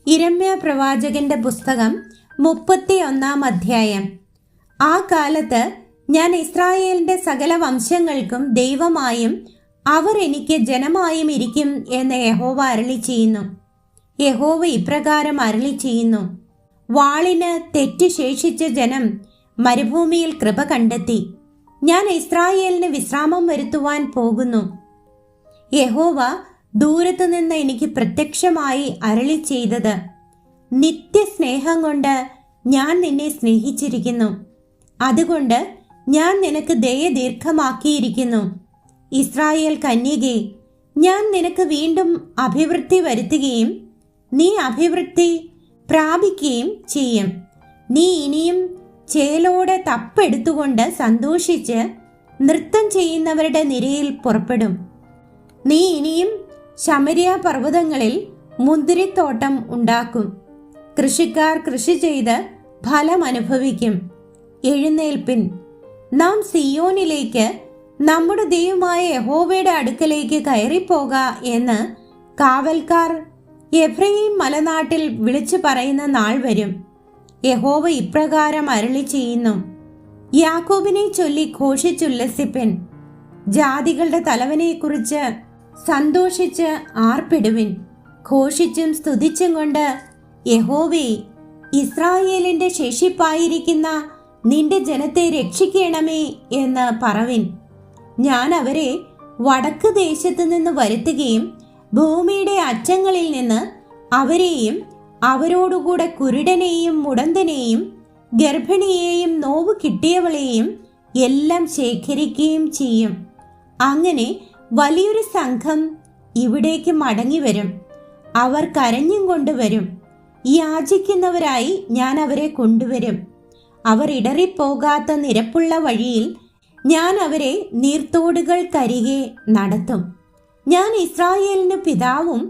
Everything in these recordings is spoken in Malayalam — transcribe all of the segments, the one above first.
യിരെമ്യാ പ്രവാചകന്റെ പുസ്തകം 31 അധ്യായം. ആ കാലത്ത് ഞാൻ ഇസ്രായേലിന്റെ സകല വംശങ്ങൾക്കും ദൈവമായും അവർ എനിക്ക് ജനമായും ഇരിക്കും എന്ന് യഹോവ അരുളി ചെയ്യുന്നു. യഹോവ ഇപ്രകാരം അരുളി ചെയ്യുന്നു: വാളിന് തെറ്റി ശേഷിച്ച ജനം മരുഭൂമിയിൽ കൃപ കണ്ടെത്തി. ഞാൻ ഇസ്രായേലിന് വിശ്രാമം വരുത്തുവാൻ പോകുന്നു. യഹോവ ദൂരത്തു നിന്ന് എനിക്ക് പ്രത്യക്ഷമായി അരുളി ചെയ്തത്: നിത്യസ്നേഹം കൊണ്ട് ഞാൻ നിന്നെ സ്നേഹിച്ചിരിക്കുന്നു, അതുകൊണ്ട് ഞാൻ നിനക്ക് ദയ ദീർഘമാക്കിയിരിക്കുന്നു. ഇസ്രായേൽ കന്യകേ, ഞാൻ നിനക്ക് വീണ്ടും അഭിവൃദ്ധി വരുത്തുകയും നീ അഭിവൃദ്ധി പ്രാപിക്കുകയും ചെയ്യും. നീ ഇനിയും ചേലോടെ തപ്പെടുത്തുകൊണ്ട് സന്തോഷിച്ച് നൃത്തം ചെയ്യുന്നവരുടെ നിരയിൽ പുറപ്പെടും. നീ ഇനിയും ശമര്യ പർവ്വതങ്ങളിൽ മുന്തിരിത്തോട്ടം ഉണ്ടാക്കും. കൃഷിക്കാർ കൃഷി ചെയ്ത് ഫലം അനുഭവിക്കും. എഴുന്നേൽപ്പിൻ, നാം സിയോനിലേക്ക്, നമ്മുടെ ദൈവമായ യഹോവയുടെ അടുക്കലേക്ക് കയറിപ്പോക എന്ന് കാവൽക്കാർ എഫ്രയീം മലനാട്ടിൽ വിളിച്ചു പറയുന്ന നാൾ വരും. യഹോവ ഇപ്രകാരം അരുളി ചെയ്യുന്നു: യാക്കോബിനെ ചൊല്ലി ഘോഷിച്ചുല്ലസിപ്പിൻ. ജാതികളുടെ തലവനെക്കുറിച്ച് സന്തോഷിച്ച് ആർപ്പിടുവിൻ. ഘോഷിച്ചും സ്തുതിച്ചും കൊണ്ട് യഹോവേ, ഇസ്രായേലിന്റെ ശേഷിപ്പായിരിക്കുന്ന നിന്റെ ജനത്തെ രക്ഷിക്കണമേ എന്ന് പറവിൻ. ഞാൻ അവരെ വടക്ക് ദേശത്തു നിന്ന് വരുത്തുകയും ഭൂമിയുടെ അറ്റങ്ങളിൽ നിന്ന് അവരെയും അവരോടുകൂടെ കുരുടനെയും മുടന്തനെയും ഗർഭിണിയെയും നോവ് കിട്ടിയവളെയും എല്ലാം ശേഖരിക്കുകയും ചെയ്യും. അങ്ങനെ വലിയൊരു സംഘം ഇവിടേക്ക് മടങ്ങി വരും. അവർ കരഞ്ഞും കൊണ്ടുവരും. യാചിക്കുന്നവരായി ഞാൻ അവരെ കൊണ്ടുവരും. അവർ ഇടറിപ്പോകാത്ത നിരപ്പുള്ള വഴിയിൽ ഞാൻ അവരെ നീർത്തോടുകൾക്കരികെ നടത്തും. ഞാൻ ഇസ്രായേലിന് പിതാവും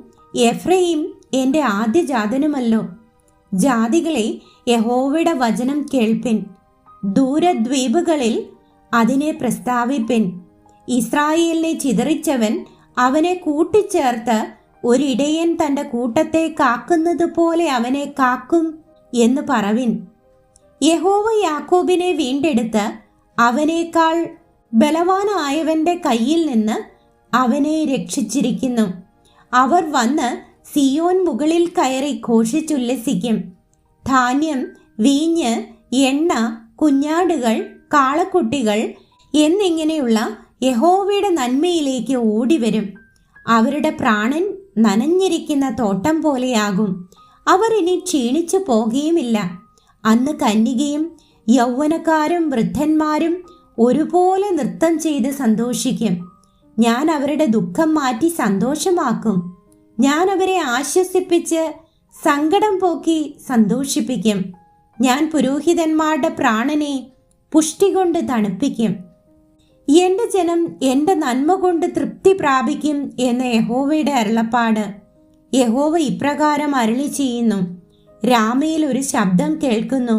എഫ്രയീം എൻ്റെ ആദ്യജാതനുമല്ലോ. ജാതികളെ, യഹോവയുടെ വചനം കേൾപ്പിൻ. ദൂരദ്വീപുകളിൽ അതിനെ പ്രസ്താവിപ്പിൻ. ഇസ്രായേലിനെ ചിതറിച്ചവൻ അവനെ കൂട്ടിച്ചേർത്ത് ഒരിടയൻ തൻ്റെ കൂട്ടത്തെ കാക്കുന്നത് പോലെ അവനെ കാക്കും എന്ന് പറവിൻ. യഹോവ യാക്കോബിനെ വീണ്ടെടുത്ത് അവനേക്കാൾ ബലവാനായവന്റെ കയ്യിൽ നിന്ന് അവനെ രക്ഷിച്ചിരിക്കുന്നു. അവർ വന്ന് സിയോൻ മുകളിൽ കയറി ഘോഷിച്ചുല്ലസിക്കും. ധാന്യം, വീഞ്ഞ്, എണ്ണ, കുഞ്ഞാടുകൾ, കാളക്കുട്ടികൾ എന്നിങ്ങനെയുള്ള യഹോവയുടെ നന്മയിലേക്ക് ഓടിവരും. അവരുടെ പ്രാണൻ നനഞ്ഞിരിക്കുന്ന തോട്ടം പോലെയാകും. അവർ ഇനി ക്ഷീണിച്ചു പോകുകയുമില്ല. അന്ന് കന്യകയും യൗവനക്കാരും വൃദ്ധന്മാരും ഒരുപോലെ നൃത്തം ചെയ്ത് സന്തോഷിക്കും. ഞാൻ അവരുടെ ദുഃഖം മാറ്റി സന്തോഷമാക്കും. ഞാൻ അവരെ ആശ്വസിപ്പിച്ച് സങ്കടം പോക്കി സന്തോഷിപ്പിക്കും. ഞാൻ പുരോഹിതന്മാരുടെ പ്രാണനെ പുഷ്ടി കൊണ്ട് തണുപ്പിക്കും. എന്റെ ജനം എന്റെ നന്മ കൊണ്ട് തൃപ്തി പ്രാപിക്കും എന്ന യഹോവയുടെ അരുളപ്പാട്. യഹോവ ഇപ്രകാരം അരുളി ചെയ്യുന്നു: രാമയിൽ ഒരു ശബ്ദം കേൾക്കുന്നു,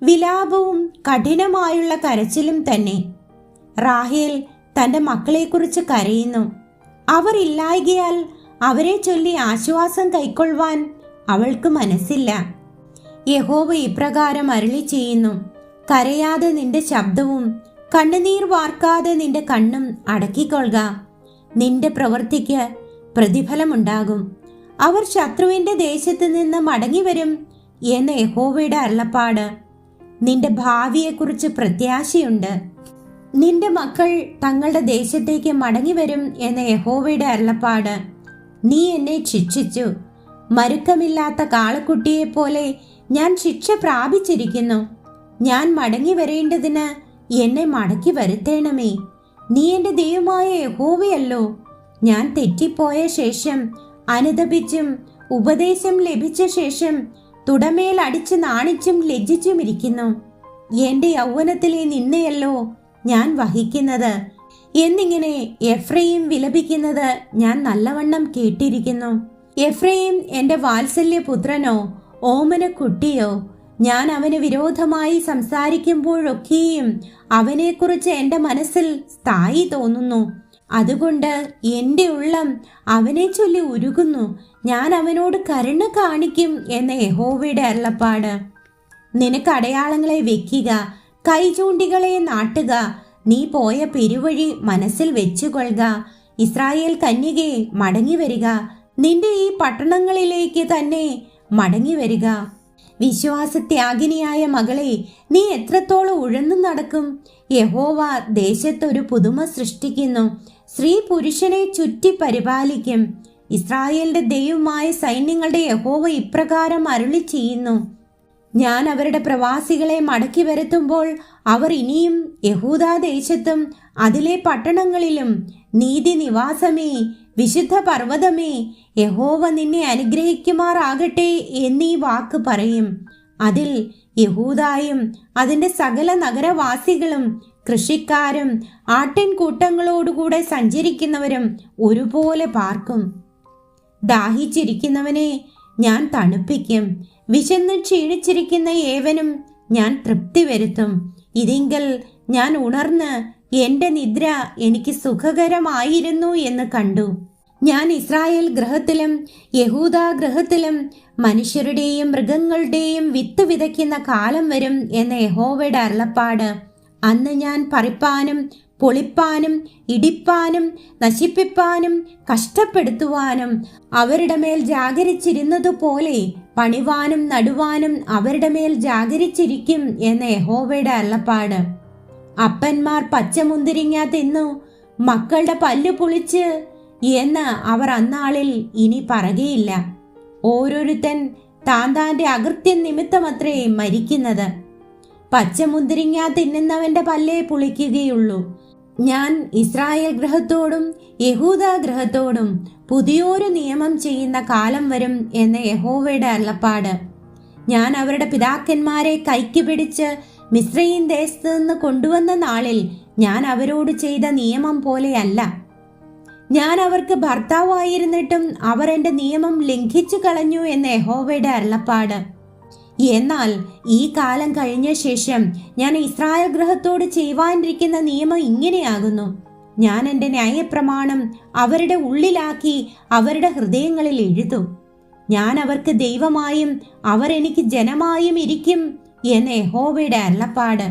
വിലാപവും കഠിനമായുള്ള കരച്ചിലും തന്നെ. റാഹേൽ തൻ്റെ മക്കളെക്കുറിച്ച് കരയുന്നു. അവർ ഇല്ലായ്കയാൽ അവരെ ചൊല്ലി ആശ്വാസം കൈക്കൊള്ളുവാൻ അവൾക്ക് മനസ്സില്ല. യഹോവ ഇപ്രകാരം അരുളി ചെയ്യുന്നു: കരയാതെ നിന്റെ ശബ്ദവും കണ്ണുനീർ വാർക്കാതെ നിന്റെ കണ്ണും അടക്കിക്കൊള്ളുക. നിന്റെ പ്രവൃത്തിക്ക് പ്രതിഫലമുണ്ടാകും. അവർ ശത്രുവിന്റെ ദേശത്ത് നിന്ന് മടങ്ങി വരും എന്ന യഹോവയുടെ അരുളപ്പാട്. നിന്റെ ഭാവിയെക്കുറിച്ച് പ്രത്യാശയുണ്ട്. നിന്റെ മക്കൾ തങ്ങളുടെ ദേശത്തേക്ക് മടങ്ങി വരും എന്ന യഹോവയുടെ അരുളപ്പാട്. നീ എന്നെ ശിക്ഷിച്ചു. മരുക്കമില്ലാത്ത കാളക്കുട്ടിയെപ്പോലെ ഞാൻ ശിക്ഷ പ്രാപിച്ചിരിക്കുന്നു. ഞാൻ മടങ്ങി വരേണ്ടതിന് എന്നെ മടക്കി വരുത്തേണമേ. നീ എൻ്റെ ദൈവമായ യഹോവയല്ലോ. ഞാൻ തെറ്റിപ്പോയ ശേഷം അനുതപിച്ചും ഉപദേശം ലഭിച്ച ശേഷം തുടമേൽ അടിച്ച് നാണിച്ചും ലജ്ജിച്ചും ഇരിക്കുന്നു. എൻ്റെ യൗവനത്തിലെ നിന്നയല്ലോ ഞാൻ വഹിക്കുന്നത് എന്നിങ്ങനെ എഫ്രയീം വിലപിക്കുന്നത് ഞാൻ നല്ലവണ്ണം കേട്ടിരിക്കുന്നു. എഫ്രയീം എൻ്റെ വാത്സല്യപുത്രനോ ഓമന കുട്ടിയോ. ഞാൻ അവന് വിരോധമായി സംസാരിക്കുമ്പോഴൊക്കെയും അവനെക്കുറിച്ച് എൻ്റെ മനസ്സിൽ സ്ഥായി തോന്നുന്നു. അതുകൊണ്ട് എൻ്റെ ഉള്ളം അവനെ ചൊല്ലി ഉരുകുന്നു. ഞാൻ അവനോട് കരുണ കാണിക്കും എന്ന യഹോവയുടെ അരുളപ്പാട്. നിനക്ക് അടയാളങ്ങളെ വെക്കുക, കൈചൂണ്ടികളെ നാട്ടുക. നീ പോയ പെരുവഴി മനസ്സിൽ വെച്ചുകൊള്ളുക. ഇസ്രായേൽ കന്യകയെ മടങ്ങി വരിക, നിന്റെ ഈ പട്ടണങ്ങളിലേക്ക് തന്നെ മടങ്ങി വരിക. വിശ്വാസത്യാഗിനിയായ മകളെ, നീ എത്രത്തോളം ഉഴന്നു നടക്കും? യഹോവ ദേശത്തൊരു പുതുമ സൃഷ്ടിക്കുന്നു. സ്ത്രീ പുരുഷനെ ചുറ്റി പരിപാലിക്കും. ഇസ്രായേലിന്റെ ദൈവമായ സൈന്യങ്ങളുടെ യഹോവ ഇപ്രകാരം അരുളി ചെയ്യുന്നു: ഞാൻ അവരുടെ പ്രവാസികളെ മടക്കി വരുത്തുമ്പോൾ അവർ ഇനിയും യഹൂദാദേശത്തും അതിലെ പട്ടണങ്ങളിലും നീതി നിവാസമേ, വിശുദ്ധ പർവ്വതമേ, യഹോവ നിന്നെ അനുഗ്രഹിക്കുമാറാകട്ടെ എന്നീ വാക്ക് പറയും. അതിൽ യഹൂദായും അതിൻ്റെ സകല നഗരവാസികളും കൃഷിക്കാരും ആട്ടിൻകൂട്ടങ്ങളോടുകൂടെ സഞ്ചരിക്കുന്നവരും ഒരുപോലെ പാർക്കും. ദാഹിച്ചിരിക്കുന്നവനെ ഞാൻ തണുപ്പിക്കും, വിശന്ന് ക്ഷീണിച്ചിരിക്കുന്ന ഏവനും ഞാൻ തൃപ്തി വരുത്തും. ഇതിങ്കൽ ഞാൻ ഉണർന്ന് എൻ്റെ നിദ്ര എനിക്ക് സുഖകരമായിരുന്നു എന്ന് കണ്ടു. ഞാൻ ഇസ്രായേൽ ഗൃഹത്തിലും യഹൂദാ ഗൃഹത്തിലും മനുഷ്യരുടെയും മൃഗങ്ങളുടെയും വിത്ത് വിതയ്ക്കുന്ന കാലം വരും എന്ന യഹോവയുടെ അരുളപ്പാട്. അന്ന് ഞാൻ പറിപ്പാനും പൊളിപ്പാനും ഇടിപ്പാനും നശിപ്പിപ്പാനും കഷ്ടപ്പെടുത്തുവാനും അവരുടെ മേൽ ജാഗരിച്ചിരുന്നതുപോലെ പണിവാനും നടുവാനും അവരുടെ മേൽ ജാഗരിച്ചിരിക്കും എന്ന യഹോവയുടെ അരുളപ്പാട്. അപ്പന്മാർ പച്ചമുന്തിരിങ്ങ തിന്നു, മക്കളുടെ പല്ല് പുളിച്ച് എന്ന് അവർ അന്നാളിൽ ഇനി പറയുകയില്ല. ഓരോരുത്തൻ താന്താന്റെ അകൃത്യം നിമിത്തമത്രേ മരിക്കുന്നത്. പച്ചമുന്തിരിങ്ങ തിന്നുന്നവന്റെ പല്ലേ പുളിക്കുകയുള്ളൂ. ഞാൻ ഇസ്രായേൽ ഗൃഹത്തോടും യഹൂദാ ഗൃഹത്തോടും പുതിയൊരു നിയമം ചെയ്യുന്ന കാലം വരും എന്ന യഹോവയുടെ അരുളപ്പാട്. ഞാൻ അവരുടെ പിതാക്കന്മാരെ കൈക്ക് പിടിച്ച് മിസ്രയീം ദേശത്ത് നിന്ന് കൊണ്ടുവന്ന നാളിൽ ഞാൻ അവരോട് ചെയ്ത നിയമം പോലെയല്ല. ഞാൻ അവർക്ക് ഭർത്താവായിരുന്നിട്ടും അവർ എൻ്റെ നിയമം ലംഘിച്ചു കളഞ്ഞു എന്ന യഹോവയുടെ അരുളപ്പാട്. എന്നാൽ ഈ കാലം കഴിഞ്ഞ ശേഷം ഞാൻ ഇസ്രായേൽ ഗൃഹത്തോട് ചെയ്യുവാനിരിക്കുന്ന നിയമം ഇങ്ങനെയാകുന്നു: ഞാൻ എൻ്റെ ന്യായപ്രമാണം അവരുടെ ഉള്ളിലാക്കി അവരുടെ ഹൃദയങ്ങളിൽ എഴുതും. ഞാൻ അവർക്ക് ദൈവമായും അവർ എനിക്ക് ജനമായും ഇരിക്കും എന്ന യഹോവയുടെ അരുളപ്പാട്.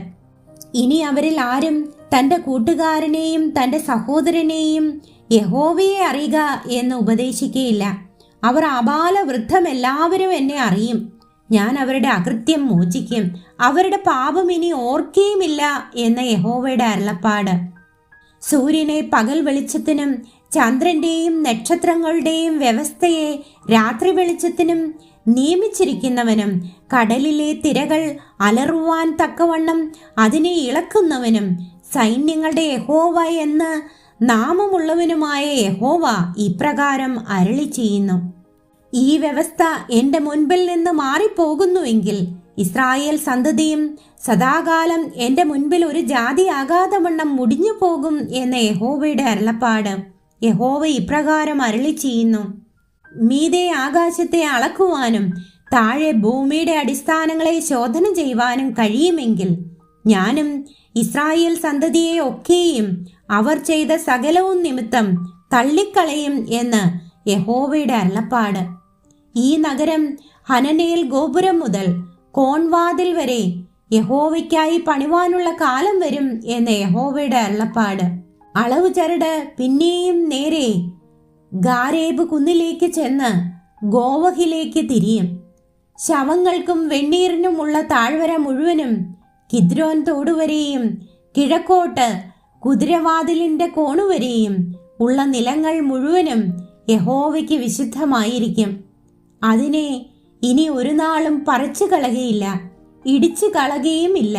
ഇനി അവരിൽ ആരും തൻ്റെ കൂട്ടുകാരനെയും തൻ്റെ സഹോദരനെയും യഹോവയെ അറിയുക എന്ന് ഉപദേശിക്കുകയില്ല. അവർ ആബാലവൃദ്ധം എല്ലാവരും എന്നെ അറിയും. ഞാൻ അവരുടെ അകൃത്യം മോചിക്കും, അവരുടെ പാപം ഇനി ഓർക്കുകയുമില്ല എന്ന യഹോവയുടെ അരുളപ്പാട്. സൂര്യനെ പകൽ വെളിച്ചത്തിനും ചന്ദ്രന്റെയും നക്ഷത്രങ്ങളുടെയും വ്യവസ്ഥയെ രാത്രി വെളിച്ചത്തിനും നിയമിച്ചിരിക്കുന്നവനും കടലിലെ തിരകൾ അലറുവാൻ തക്കവണ്ണം അതിനെ ഇളക്കുന്നവനും സൈന്യങ്ങളുടെ യഹോവ എന്ന് നാമമുള്ളവനുമായ യഹോവ ഇപ്രകാരം അരുളി ചെയ്യുന്നു: ഈ വ്യവസ്ഥ എൻ്റെ മുൻപിൽ നിന്ന് മാറിപ്പോകുന്നുവെങ്കിൽ ഇസ്രായേൽ സന്തതിയും സദാകാലം എൻ്റെ മുൻപിൽ ഒരു ജാതിയാകാതെ വണ്ണം മുടിഞ്ഞു പോകും എന്ന യഹോവയുടെ അരുളപ്പാട്. യഹോവ ഇപ്രകാരം അരുളി ചെയ്യുന്നു: മീതെ ആകാശത്തെ അളക്കുവാനും താഴെ ഭൂമിയുടെ അടിസ്ഥാനങ്ങളെ ശോധന ചെയ്യുവാനും കഴിയുമെങ്കിൽ ഞാനും ഇസ്രായേൽ സന്തതിയെ ഒക്കെയും അവർ ചെയ്ത സകലവും നിമിത്തം തള്ളിക്കളയും എന്ന് യഹോവയുടെ അരുളപ്പാട്. ഈ നഗരം ഹനനേൽ ഗോപുരം മുതൽ കോൺവാതിൽ വരെ യഹോവയ്ക്കായി പണിവാനുള്ള കാലം വരും എന്ന യഹോവയുടെ അരുളപ്പാട്. അളവ് ചരട് പിന്നെയും നേരെ ഗാരേബ് കുന്നിലേക്ക് ചെന്ന് ഗോവഹിലേക്ക് തിരിയും. ശവങ്ങൾക്കും വെണ്ണീറിനുമുള്ള താഴ്വര മുഴുവനും കിദ്രോൻ തോടുവരെയും കിഴക്കോട്ട് കുതിരവാതിലിന്റെ കോണുവരെയും ഉള്ള നിലങ്ങൾ മുഴുവനും യഹോവയ്ക്ക് വിശുദ്ധമായിരിക്കും. അതിനെ ഇനി ഒരു നാളും പറിച്ചു കളകയില്ല, ഇടിച്ചു കളകയുമില്ല.